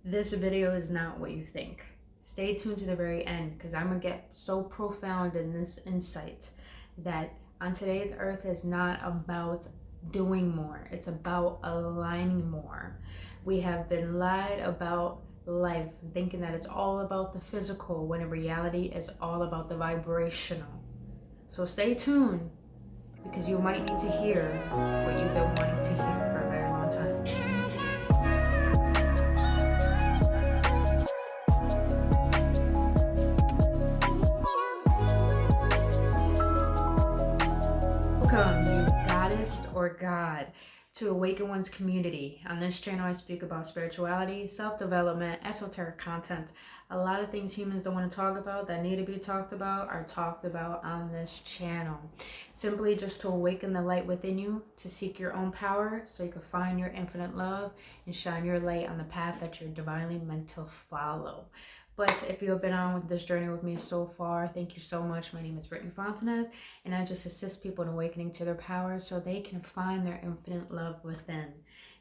This video is not what you think. Stay tuned to the very end because I'm going to get so profound in this insight that on today's earth is not about doing more. It's about aligning more. We have been lied about life, thinking that it's all about the physical, when in reality it's all about the vibrational. So stay tuned because you might need to hear what you've been wanting to hear for a very long time. Welcome, you goddess or god, to Awaken One's community. On this channel, I speak about spirituality, self-development, esoteric content. A lot of things humans don't want to talk about that need to be talked about are talked about on this channel. Simply just to awaken the light within you, to seek your own power so you can find your infinite love and shine your light on the path that you're divinely meant to follow. But if you have been on with this journey with me so far, thank you so much. My name is Brittany Fontanez, and I just assist people in awakening to their power so they can find their infinite love within.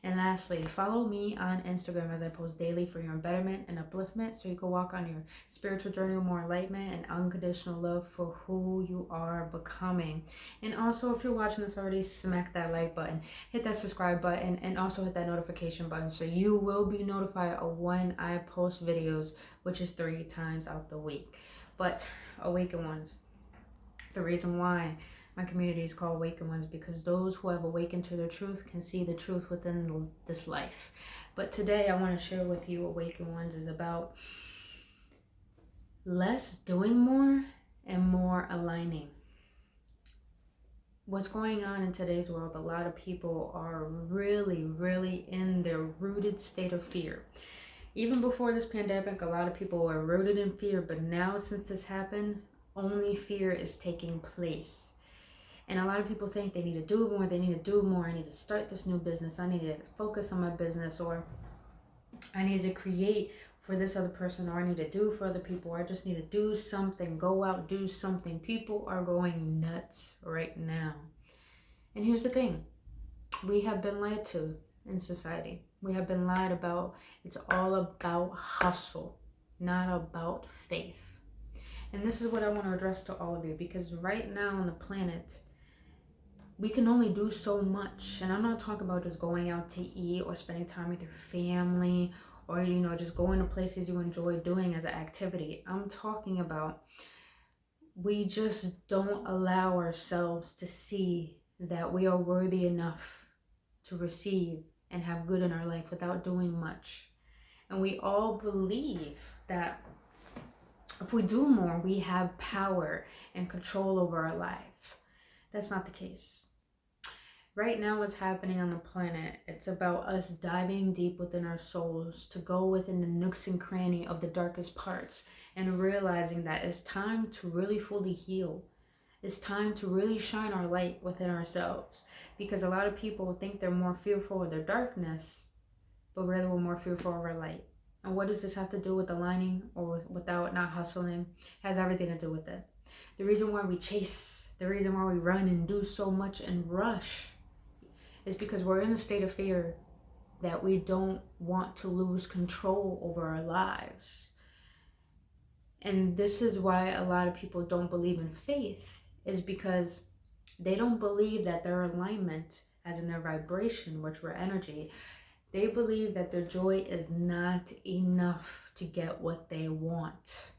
And lastly, follow me on Instagram as I post daily for your betterment and upliftment so you can walk on your spiritual journey with more enlightenment and unconditional love for who you are becoming. And also, if you're watching this already, smack that like button, hit that subscribe button, and also hit that notification button so you will be notified of when I post videos, which is 3 times out the week. But Awaken Ones, the reason why my community is called Awaken Ones, because those who have awakened to their truth can see the truth within this life. But today I want to share with you Awaken Ones is about less doing more and more aligning. What's going on in today's world, a lot of people are really in their rooted state of fear. Even before this pandemic, a lot of people were rooted in fear, but now since this happened, only fear is taking place. And a lot of people think they need to do more, I need to start this new business, I need to focus on my business, or I need to create for this other person, or I need to do for other people, or I just need to do something, go out, do something. People are going nuts right now. And here's the thing, we have been lied to in society. We have been lied about. It's all about hustle, not about faith. And this is what I want to address to all of you, because right now on the planet, we can only do so much. And I'm not talking about just going out to eat or spending time with your family, or just going to places you enjoy doing as an activity. I'm talking about we just don't allow ourselves to see that we are worthy enough to receive and have good in our life without doing much. And we all believe that if we do more, we have power and control over our lives. That's not the case. Right now, what's happening on the planet, it's about us diving deep within our souls to go within the nooks and crannies of the darkest parts and realizing that it's time to really fully heal. It's time to really shine our light within ourselves, because a lot of people think they're more fearful of their darkness, but really we're more fearful of our light. And what does this have to do with aligning or without not hustling? It has everything to do with it. The reason why we chase, the reason why we run and do so much and rush is because we're in a state of fear that we don't want to lose control over our lives. And this is why a lot of people don't believe in faith, is because they don't believe that their alignment, as in their vibration, which we're energy, they believe that their joy is not enough to get what they want.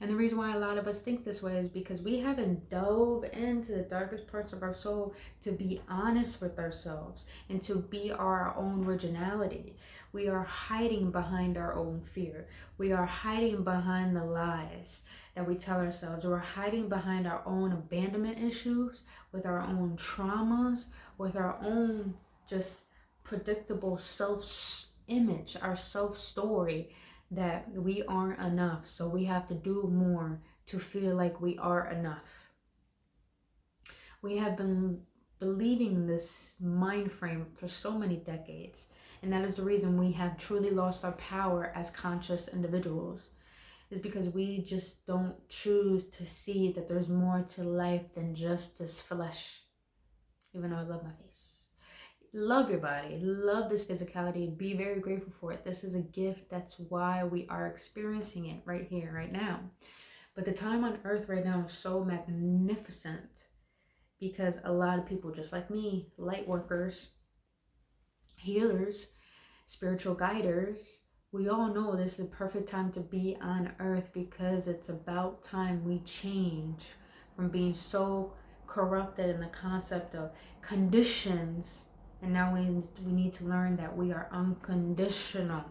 And the reason why a lot of us think this way is because we haven't dove into the darkest parts of our soul to be honest with ourselves and to be our own originality. We are hiding behind our own fear. We are hiding behind the lies that we tell ourselves. We're hiding behind our own abandonment issues, with our own traumas, with our own just predictable self-image, our self-story, that we aren't enough, so we have to do more to feel like we are enough. We have been believing this mind frame for so many decades, and that is the reason we have truly lost our power as conscious individuals, is because we just don't choose to see that there's more to life than just this flesh. Even though I love my face, Love your body. Love this physicality. Be very grateful for it. This is a gift. That's why we are experiencing it right here, right now. But the time on earth right now is so magnificent because a lot of people, just like me, light workers, healers, spiritual guiders, we all know this is a perfect time to be on earth because it's about time we change from being so corrupted in the concept of conditions, and now we need to learn that we are unconditional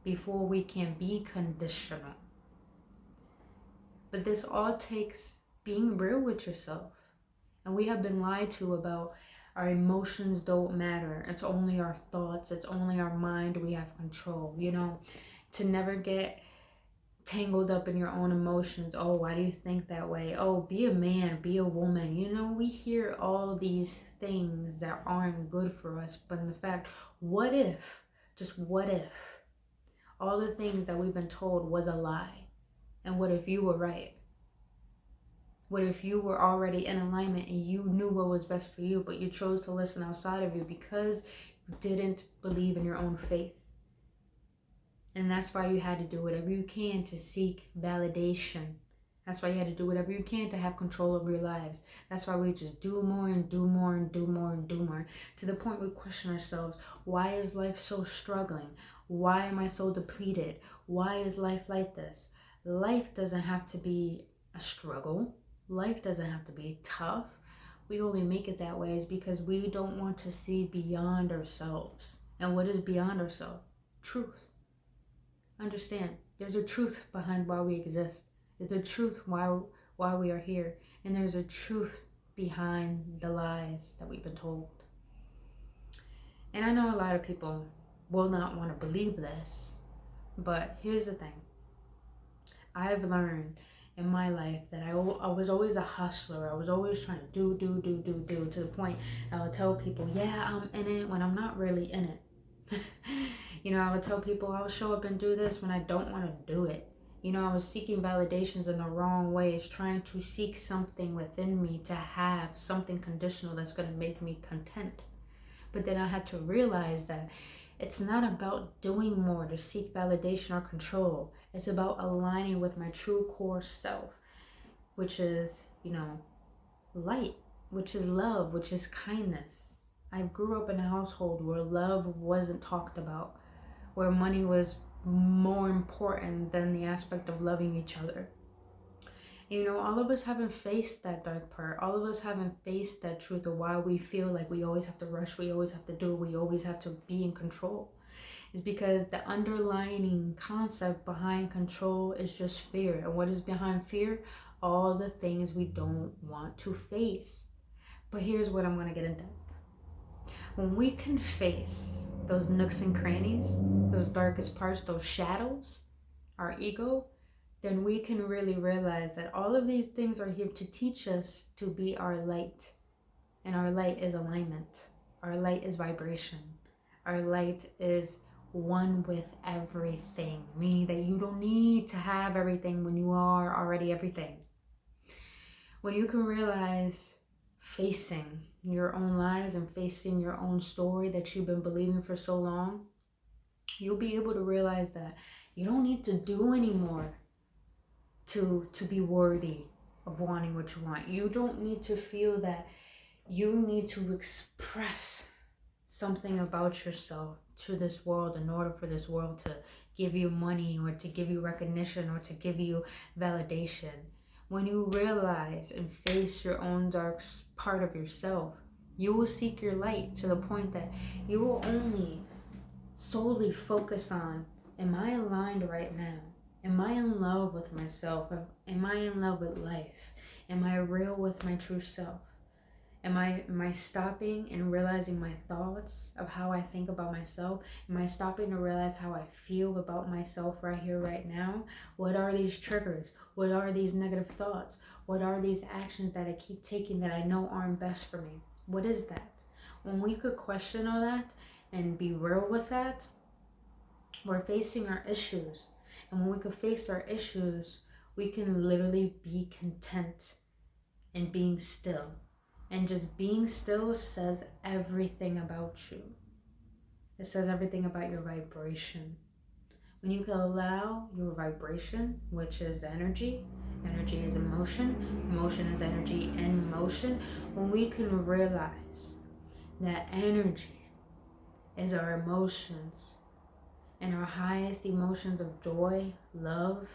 before we can be conditional. But this all takes being real with yourself. And we have been lied to about our emotions don't matter. It's only our thoughts. It's only our mind. We have control, you know, to never get tangled up in your own emotions. Oh, why do you think that way? Oh, be a man, be a woman. You know, we hear all these things that aren't good for us. But in the fact, what if, just what if, all the things that we've been told was a lie? And what if you were right? What if you were already in alignment and you knew what was best for you, but you chose to listen outside of you because you didn't believe in your own faith? And that's why you had to do whatever you can to seek validation. That's why you had to do whatever you can to have control over your lives. That's why we just do more and do more and do more and do more, to the point we question ourselves. Why is life so struggling? Why am I so depleted? Why is life like this? Life doesn't have to be a struggle. Life doesn't have to be tough. We only make it that way is because we don't want to see beyond ourselves. And what is beyond ourselves? Truth. Understand, there's a truth behind why we exist. There's a truth why we are here. And there's a truth behind the lies that we've been told. And I know a lot of people will not want to believe this, but here's the thing. I've learned in my life that I was always a hustler. I was always trying to do, to the point I would tell people, yeah, I'm in it when I'm not really in it. You know, I would tell people I'll show up and do this when I don't want to do it. You know, I was seeking validations in the wrong ways, trying to seek something within me to have something conditional that's going to make me content. But then I had to realize that it's not about doing more to seek validation or control. It's about aligning with my true core self, which is, you know, light, which is love, which is kindness. I grew up in a household where love wasn't talked about, where money was more important than the aspect of loving each other. You know, all of us haven't faced that dark part. All of us haven't faced that truth of why we feel like we always have to rush, we always have to do, we always have to be in control. It's because the underlying concept behind control is just fear. And what is behind fear? All the things we don't want to face. But here's what I'm going to get in depth. When we can face those nooks and crannies, those darkest parts, those shadows, our ego, then we can really realize that all of these things are here to teach us to be our light. And our light is alignment. Our light is vibration. Our light is one with everything, meaning that you don't need to have everything when you are already everything. When you can realize facing your own lies and facing your own story that you've been believing for so long, you'll be able to realize that you don't need to do anymore to be worthy of wanting what you want. You don't need to feel that you need to express something about yourself to this world in order for this world to give you money or to give you recognition or to give you validation. When you realize and face your own dark part of yourself, you will seek your light to the point that you will only solely focus on, am I aligned right now? Am I in love with myself? Am I in love with life? Am I real with my true self? Am I stopping and realizing my thoughts of how I think about myself? Am I stopping to realize how I feel about myself right here, right now? What are these triggers? What are these negative thoughts? What are these actions that I keep taking that I know aren't best for me? What is that? When we could question all that and be real with that, we're facing our issues. And when we could face our issues, we can literally be content in being still. And just being still says everything about you. It says everything about your vibration. When you can allow your vibration, which is energy, energy is emotion, emotion is energy in motion. When we can realize that energy is our emotions, and our highest emotions of joy, love,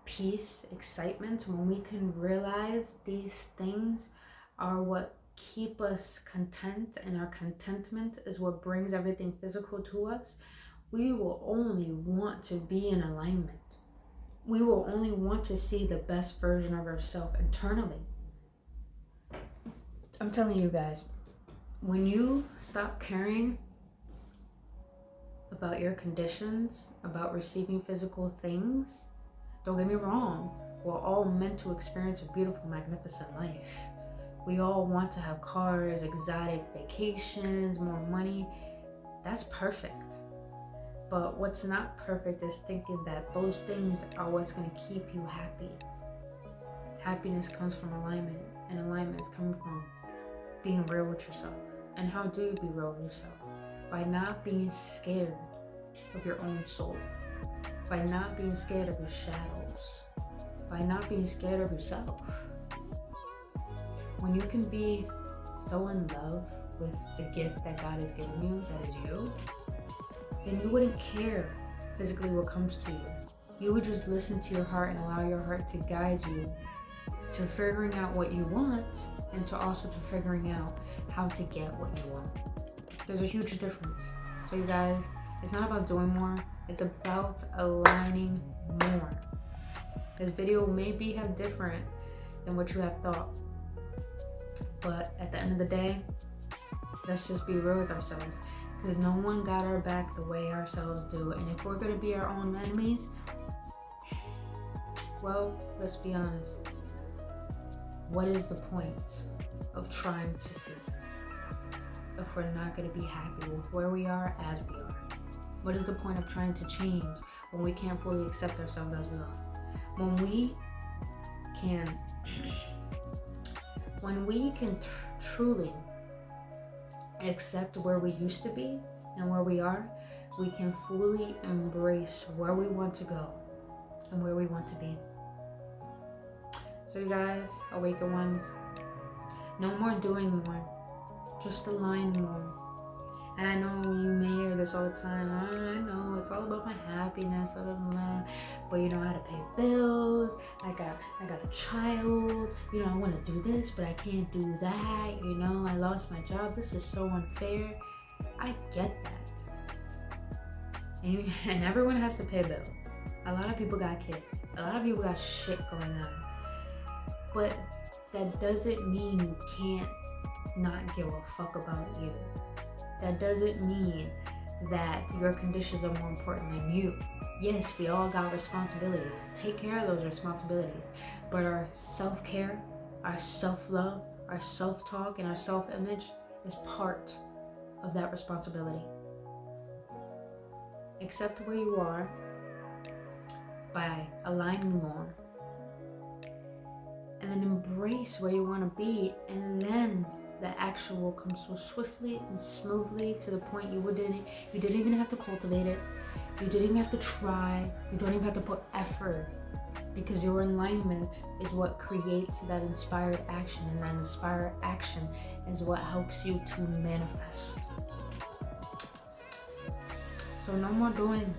peace, excitement, when we can realize these things are what keep us content, and our contentment is what brings everything physical to us, we will only want to be in alignment. We will only want to see the best version of ourselves internally. I'm telling you guys, when you stop caring about your conditions, about receiving physical things, don't get me wrong, we're all meant to experience a beautiful, magnificent life. We all want to have cars, exotic vacations, more money. That's perfect. But what's not perfect is thinking that those things are what's going to keep you happy. Happiness comes from alignment, and alignment is coming from being real with yourself. And how do you be real with yourself? By not being scared of your own soul. By not being scared of your shadows. By not being scared of yourself. When you can be so in love with the gift that God has given you, that is you, then you wouldn't care physically what comes to you. You would just listen to your heart and allow your heart to guide you to figuring out what you want, and to also to figuring out how to get what you want. There's a huge difference. So you guys, it's not about doing more, it's about aligning more. This video may have different than what you have thought, but at the end of the day, let's just be real with ourselves, because no one got our back the way ourselves do. And if we're going to be our own enemies, well, let's be honest. What is the point of trying to see if we're not going to be happy with where we are as we are? What is the point of trying to change when we can't fully accept ourselves as we are? When we can truly accept where we used to be and where we are, we can fully embrace where we want to go and where we want to be. So you guys, awakened ones, no more doing more, just align more. And I know you may hear this all the time. I know it's all about my happiness, blah, blah, blah. But you know, I had to pay bills. I got a child. You know, I want to do this, but I can't do that. You know, I lost my job. This is so unfair. I get that. And everyone has to pay bills. A lot of people got kids. A lot of people got shit going on. But that doesn't mean you can't not give a fuck about you. That doesn't mean that your conditions are more important than you. Yes, we all got responsibilities. Take care of those responsibilities. But our self-care, our self-love, our self-talk, and our self-image is part of that responsibility. Accept where you are by aligning more. And then embrace where you want to be, and then the action will come so swiftly and smoothly to the point you didn't even have to cultivate it. You didn't even have to try. You don't even have to put effort, because your alignment is what creates that inspired action, and that inspired action is what helps you to manifest. So no more doing,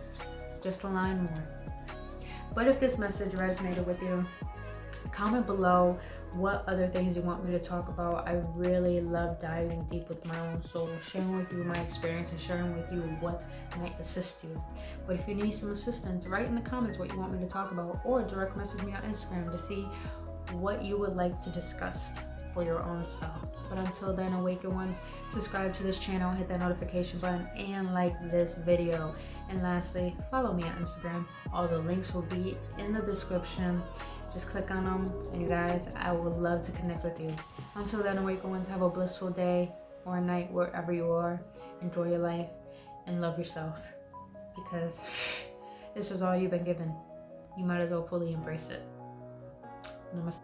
just align more. But if this message resonated with you, comment below what other things you want me to talk about. I really love diving deep with my own soul, sharing with you my experience and sharing with you what might assist you. But if you need some assistance, write in the comments what you want me to talk about, or direct message me on Instagram to see what you would like to discuss for your own self. But until then, awakened ones, subscribe to this channel, hit that notification button, and like this video. And lastly, follow me on Instagram. All the links will be in the description. Just click on them, and you guys, I would love to connect with you. Until then, awakened ones, have a blissful day or night wherever you are. Enjoy your life and love yourself, because this is all you've been given. You might as well fully embrace it. Namaste.